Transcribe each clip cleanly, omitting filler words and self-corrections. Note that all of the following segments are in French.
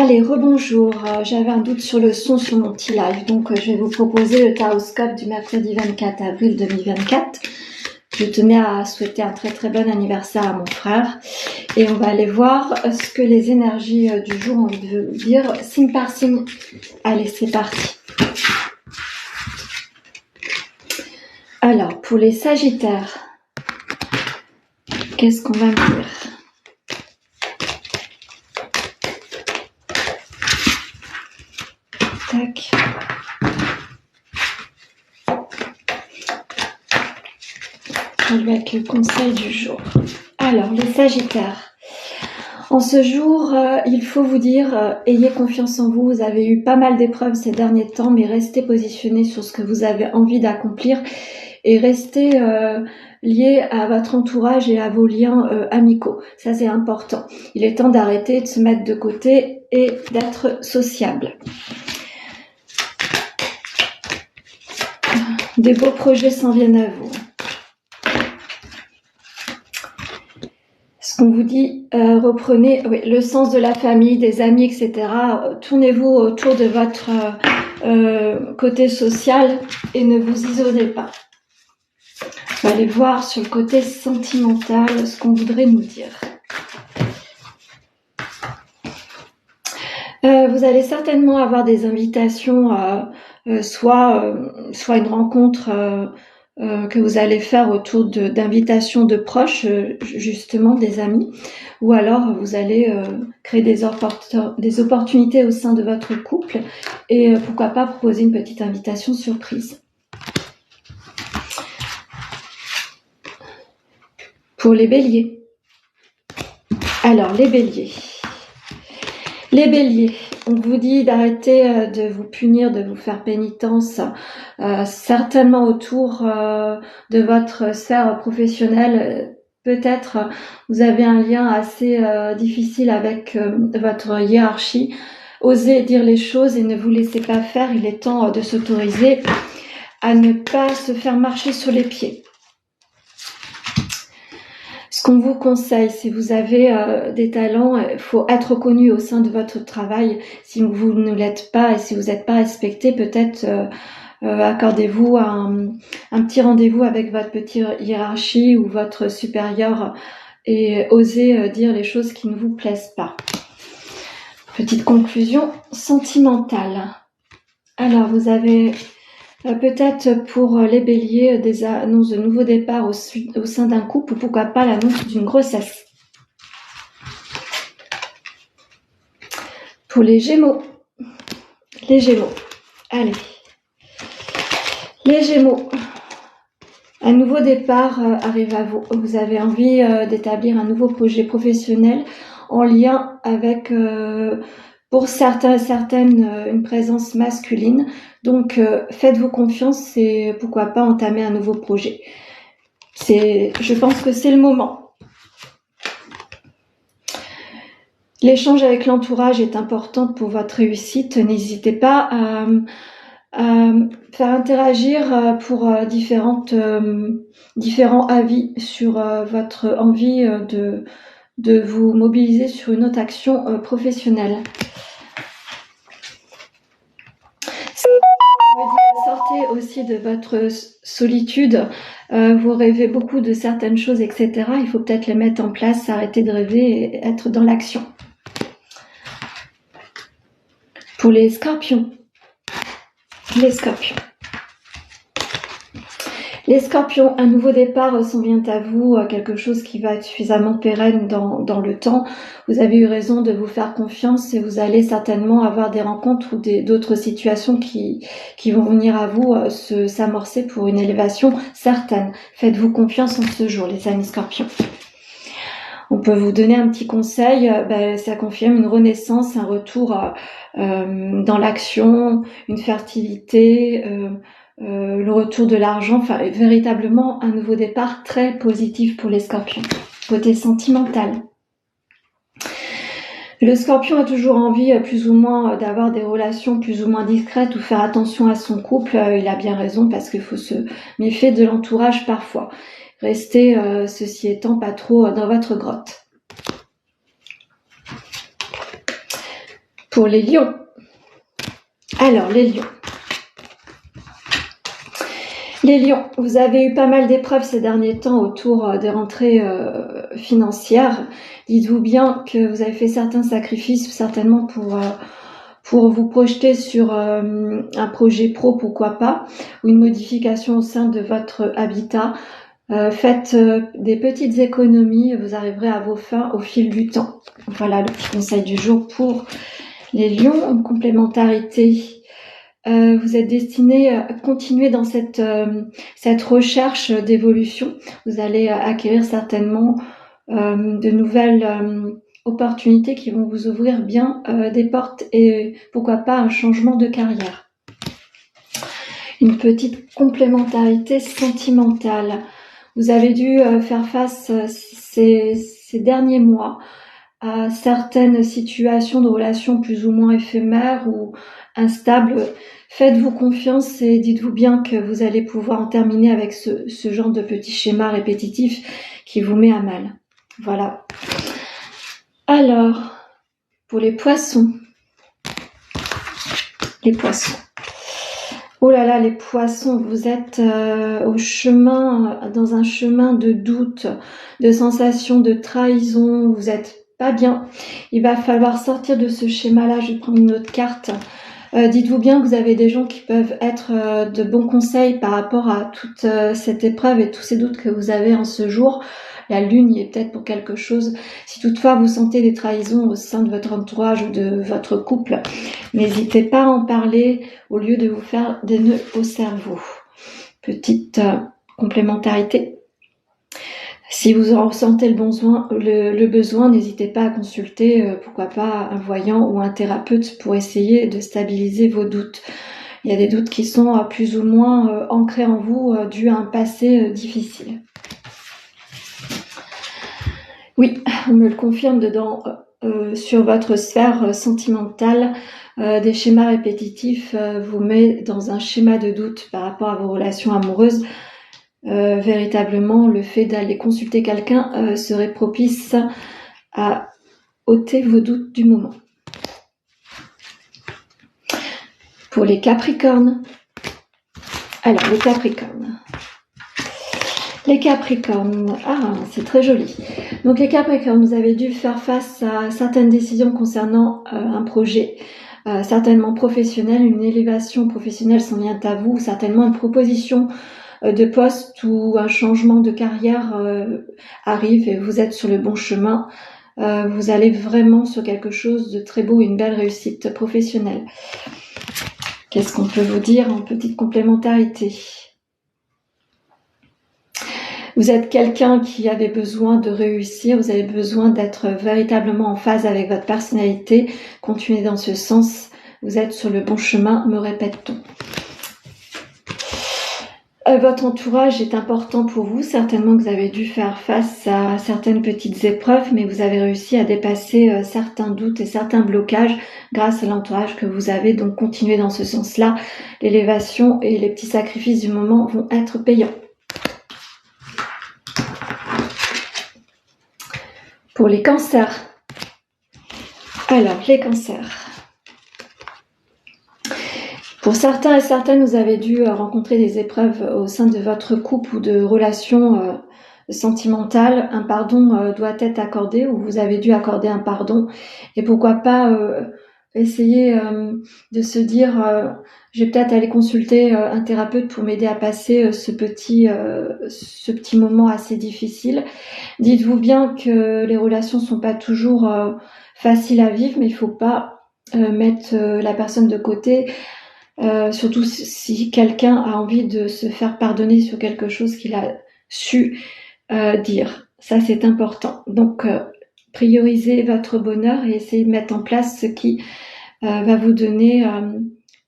Allez, rebonjour. J'avais un doute sur le son sur mon petit live, donc je vais vous proposer le taroscope du mercredi 24 avril 2024. Je tenais à souhaiter un très très bon anniversaire à mon frère et on va aller voir ce que les énergies du jour ont envie de vous dire, signe par signe. Allez, c'est parti. Alors, pour les Sagittaires, qu'est-ce qu'on va me dire ? Tac. Je vais avec le conseil du jour. Alors, les Sagittaires. En ce jour, il faut vous dire, ayez confiance en vous. Vous avez eu pas mal d'épreuves ces derniers temps, mais restez positionné sur ce que vous avez envie d'accomplir et restez lié à votre entourage et à vos liens amicaux. Ça, c'est important. Il est temps d'arrêter de se mettre de côté et d'être sociable. Des beaux projets s'en viennent à vous. Ce qu'on vous dit, reprenez le sens de la famille, des amis, etc. Tournez-vous autour de votre côté social et ne vous isolez pas. On va aller voir sur le côté sentimental ce qu'on voudrait nous dire. Vous allez certainement avoir des invitations, soit une rencontre que vous allez faire autour d'invitations de proches, justement des amis, ou alors vous allez créer des opportunités au sein de votre couple et pourquoi pas proposer une petite invitation surprise. Pour les béliers. Alors, les béliers. Les béliers, on vous dit d'arrêter de vous punir, de vous faire pénitence, certainement autour de votre sphère professionnelle. Peut-être vous avez un lien assez difficile avec votre hiérarchie. Osez dire les choses et ne vous laissez pas faire. Il est temps de s'autoriser à ne pas se faire marcher sur les pieds. Ce qu'on vous conseille, si vous avez des talents, il faut être reconnu au sein de votre travail. Si vous ne l'êtes pas et si vous n'êtes pas respecté, peut-être accordez-vous un petit rendez-vous avec votre petite hiérarchie ou votre supérieur et osez dire les choses qui ne vous plaisent pas. Petite conclusion sentimentale. Alors, vous avez peut-être pour les béliers des annonces de nouveaux départs au sein d'un couple ou pourquoi pas l'annonce d'une grossesse. Pour les gémeaux. Allez. Les gémeaux. Un nouveau départ arrive à vous. Vous avez envie d'établir un nouveau projet professionnel en lien avec, pour certains et certaines, une présence masculine. Donc, faites-vous confiance et pourquoi pas entamer un nouveau projet. Je pense que c'est le moment. L'échange avec l'entourage est important pour votre réussite. N'hésitez pas à faire interagir pour différents avis sur votre envie de vous mobiliser sur une autre action professionnelle. Sortez aussi de votre solitude, vous rêvez beaucoup de certaines choses, etc. Il faut peut-être les mettre en place, arrêter de rêver et être dans l'action. Pour les scorpions. Les scorpions, un nouveau départ s'en vient à vous, quelque chose qui va être suffisamment pérenne dans le temps. Vous avez eu raison de vous faire confiance et vous allez certainement avoir des rencontres ou d'autres situations qui vont venir à vous s'amorcer pour une élévation certaine. Faites-vous confiance en ce jour, les amis scorpions. On peut vous donner un petit conseil, ça confirme une renaissance, un retour dans l'action, une fertilité, le retour de l'argent, enfin véritablement un nouveau départ très positif pour les scorpions. Côté sentimental. Le scorpion a toujours envie plus ou moins d'avoir des relations plus ou moins discrètes ou faire attention à son couple. Il a bien raison parce qu'il faut se méfier de l'entourage parfois. Restez, ceci étant, pas trop dans votre grotte. Pour les lions. Alors, les lions. Les lions, vous avez eu pas mal d'épreuves ces derniers temps autour des rentrées financières. Dites-vous bien que vous avez fait certains sacrifices, certainement pour vous projeter sur un projet pro, pourquoi pas, ou une modification au sein de votre habitat. Faites des petites économies, vous arriverez à vos fins au fil du temps. Voilà le petit conseil du jour pour les lions en complémentarité. Vous êtes destiné à continuer dans cette recherche d'évolution. Vous allez acquérir certainement de nouvelles opportunités qui vont vous ouvrir bien des portes et pourquoi pas un changement de carrière. Une petite complémentarité sentimentale. Vous avez dû faire face ces derniers mois à certaines situations de relations plus ou moins éphémères ou instables. Faites-vous confiance et dites-vous bien que vous allez pouvoir en terminer avec ce genre de petit schéma répétitif qui vous met à mal. Voilà. Alors, pour les poissons. Les poissons. Oh là là, les poissons, vous êtes dans un chemin de doute, de sensation de trahison, vous êtes pas bien. Il va falloir sortir de ce schéma-là. Je vais prendre une autre carte. Dites-vous bien que vous avez des gens qui peuvent être de bons conseils par rapport à toute cette épreuve et tous ces doutes que vous avez en ce jour. La lune y est peut-être pour quelque chose. Si toutefois vous sentez des trahisons au sein de votre entourage ou de votre couple, n'hésitez pas à en parler au lieu de vous faire des nœuds au cerveau. Petite complémentarité. Si vous en ressentez le besoin, n'hésitez pas à consulter, pourquoi pas un voyant ou un thérapeute pour essayer de stabiliser vos doutes. Il y a des doutes qui sont plus ou moins ancrés en vous, dus à un passé difficile. Oui, on me le confirme dedans, sur votre sphère sentimentale, des schémas répétitifs vous met dans un schéma de doute par rapport à vos relations amoureuses. Véritablement, le fait d'aller consulter quelqu'un serait propice à ôter vos doutes du moment. Pour les Capricornes. Alors, les Capricornes. Les Capricornes, c'est très joli. Donc les Capricornes, vous avez dû faire face à certaines décisions concernant un projet, certainement professionnel, une élévation professionnelle s'en vient à vous, certainement une proposition de poste ou un changement de carrière arrive et vous êtes sur le bon chemin. Vous allez vraiment sur quelque chose de très beau, une belle réussite professionnelle. Qu'est-ce qu'on peut vous dire en petite complémentarité ? Vous êtes quelqu'un qui avait besoin de réussir, vous avez besoin d'être véritablement en phase avec votre personnalité. Continuez dans ce sens, vous êtes sur le bon chemin, me répète-t-on. Votre entourage est important pour vous, certainement que vous avez dû faire face à certaines petites épreuves, mais vous avez réussi à dépasser certains doutes et certains blocages grâce à l'entourage que vous avez, donc continuez dans ce sens-là. L'élévation et les petits sacrifices du moment vont être payants. Pour les cancers. Alors, les cancers. Pour certains et certaines, vous avez dû rencontrer des épreuves au sein de votre couple ou de relations sentimentales. Un pardon doit être accordé ou vous avez dû accorder un pardon. Et pourquoi pas essayer de se dire je vais peut-être aller consulter un thérapeute pour m'aider à passer ce petit moment assez difficile. Dites-vous bien que les relations sont pas toujours faciles à vivre, mais il faut pas mettre la personne de côté. Surtout si quelqu'un a envie de se faire pardonner sur quelque chose qu'il a su dire. Ça, c'est important. Donc, priorisez votre bonheur et essayez de mettre en place ce qui va vous donner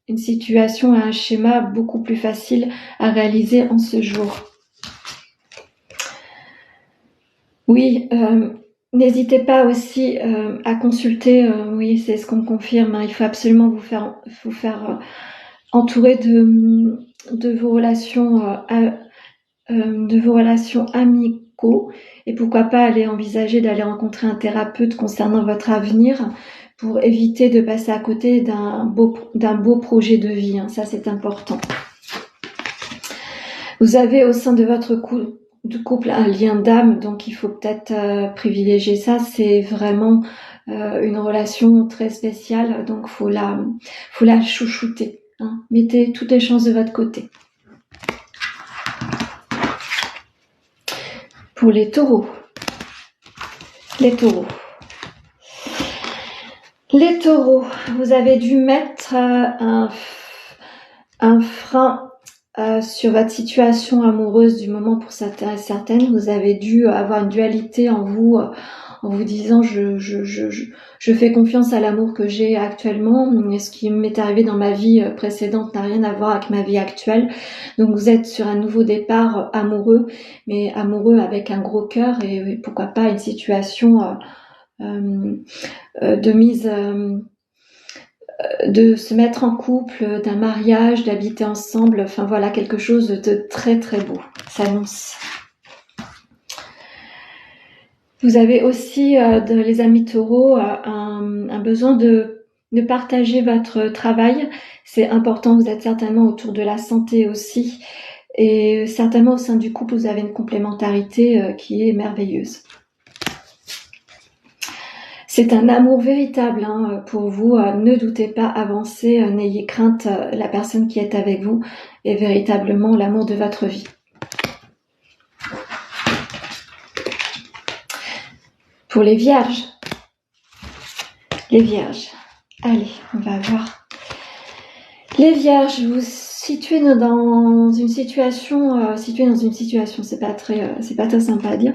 une situation, un schéma beaucoup plus facile à réaliser en ce jour. Oui, n'hésitez pas aussi à consulter, oui, c'est ce qu'on me confirme, il faut absolument vous faire entouré de vos relations amicaux et pourquoi pas aller envisager d'aller rencontrer un thérapeute concernant votre avenir pour éviter de passer à côté d'un beau projet de vie. Hein. Ça, c'est important. Vous avez au sein de votre couple un lien d'âme, donc il faut peut-être privilégier ça. C'est vraiment une relation très spéciale, donc faut la chouchouter. Hein. Mettez toutes les chances de votre côté. Pour les taureaux. Les taureaux, vous avez dû mettre un frein sur votre situation amoureuse du moment pour certaines. Vous avez dû avoir une dualité en vous disant je fais confiance à l'amour que j'ai actuellement. Ce qui m'est arrivé dans ma vie précédente n'a rien à voir avec ma vie actuelle. Donc vous êtes sur un nouveau départ amoureux, mais amoureux avec un gros cœur et pourquoi pas une situation de mise, de se mettre en couple, d'un mariage, d'habiter ensemble. Enfin voilà, quelque chose de très très beau s'annonce. Vous avez aussi, les amis taureaux, un besoin de partager votre travail. C'est important, vous êtes certainement autour de la santé aussi. Et certainement au sein du couple, vous avez une complémentarité qui est merveilleuse. C'est un amour véritable pour vous. Ne doutez pas, avancez, n'ayez crainte. La personne qui est avec vous est véritablement l'amour de votre vie. Pour les vierges. Allez, on va voir. Les vierges, vous situez dans une situation, c'est pas très sympa à dire.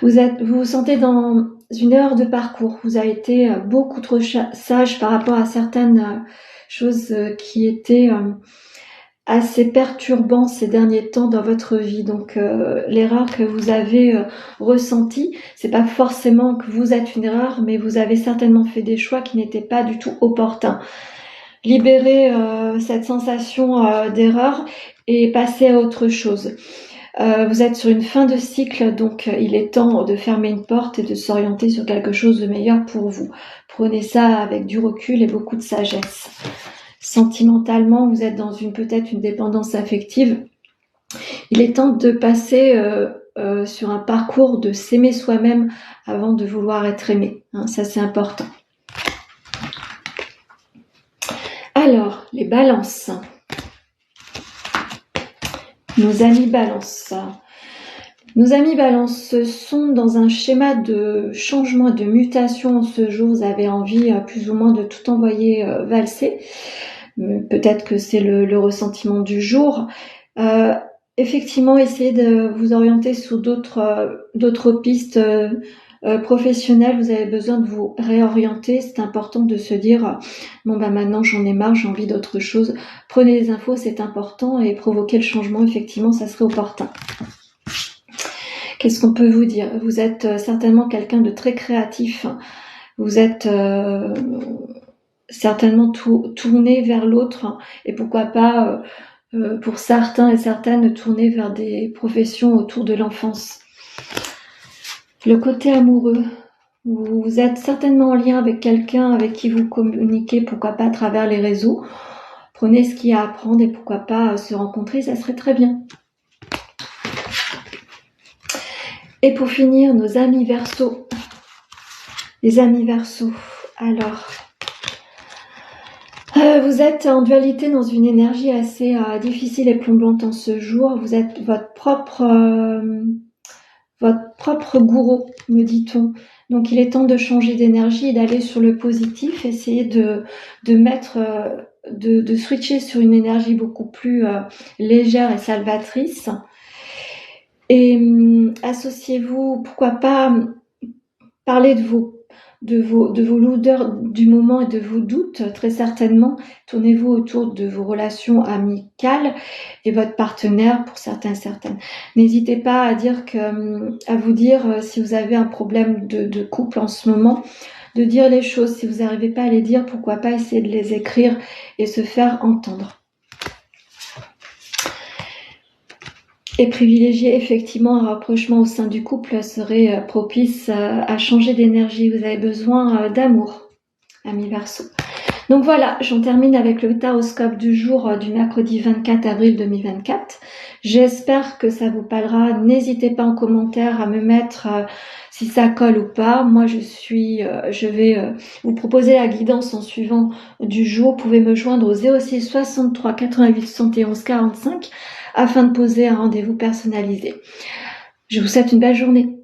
Vous vous sentez dans une erreur de parcours. Vous avez été beaucoup trop sage par rapport à certaines choses qui étaient assez perturbant ces derniers temps dans votre vie. Donc l'erreur que vous avez ressentie, c'est pas forcément que vous êtes une erreur, mais vous avez certainement fait des choix qui n'étaient pas du tout opportuns. Libérez cette sensation d'erreur et passez à autre chose. Vous êtes sur une fin de cycle, donc il est temps de fermer une porte et de s'orienter sur quelque chose de meilleur pour vous. Prenez ça avec du recul et beaucoup de sagesse. Sentimentalement, vous êtes dans peut-être une dépendance affective. Il est temps de passer sur un parcours de s'aimer soi-même avant de vouloir être aimé. Hein, ça, c'est important. Alors, les balances. Nos amis balance. Nos amis balance sont dans un schéma de changement, de mutation en ce jour. Vous avez envie plus ou moins de tout envoyer valser. Peut-être que c'est le ressentiment du jour. Effectivement, essayez de vous orienter sur d'autres pistes professionnelles. Vous avez besoin de vous réorienter. C'est important de se dire bon maintenant j'en ai marre, j'ai envie d'autre chose. Prenez les infos, c'est important, et provoquer le changement, effectivement, ça serait opportun. Qu'est-ce qu'on peut vous dire? Vous êtes certainement quelqu'un de très créatif. Vous êtes certainement tourné vers l'autre, et pourquoi pas pour certains et certaines tourner vers des professions autour de l'enfance. Le côté amoureux, vous êtes certainement en lien avec quelqu'un avec qui vous communiquez, pourquoi pas à travers les réseaux. Prenez ce qu'il y a à apprendre et pourquoi pas se rencontrer, ça serait très bien. Et pour finir, nos amis Verseaux. Les amis Verseaux, alors... vous êtes en dualité dans une énergie assez difficile et plombante en ce jour. Vous êtes votre propre gourou, me dit-on. Donc il est temps de changer d'énergie et d'aller sur le positif. Essayez de switcher sur une énergie beaucoup plus légère et salvatrice. Et associez-vous, pourquoi pas parler de vos lourdeurs du moment et de vos doutes, très certainement. Tournez-vous autour de vos relations amicales et votre partenaire pour certains et certaines. N'hésitez pas à vous dire si vous avez un problème de couple en ce moment, de dire les choses. Si vous n'arrivez pas à les dire, pourquoi pas essayer de les écrire et se faire entendre. Et privilégier effectivement un rapprochement au sein du couple serait propice à changer d'énergie. Vous avez besoin d'amour. ami Verseau. Donc voilà, j'en termine avec le taroscope du jour du mercredi 24 avril 2024. J'espère que ça vous parlera. N'hésitez pas en commentaire à me mettre si ça colle ou pas. Moi, je vais vous proposer la guidance en suivant du jour. Vous pouvez me joindre au 06 63 88 71 45 afin de poser un rendez-vous personnalisé. Je vous souhaite une belle journée.